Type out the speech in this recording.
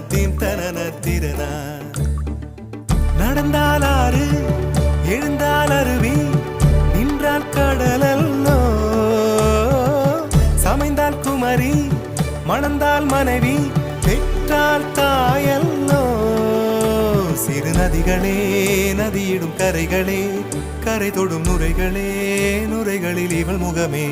Theme தனன திறனா. நடந்தால் ஆறு எழுந்தால் அருவி நின்றால் கடலல்லோ, சமைந்தால் குமரி மணந்தால் மனைவி பெற்றால் தாயல்லோ. சிறு நதிகளே நதியிடும் கரைகளே கரை தொடும் நுரைகளே நுரைகளில் இவள் முகமே.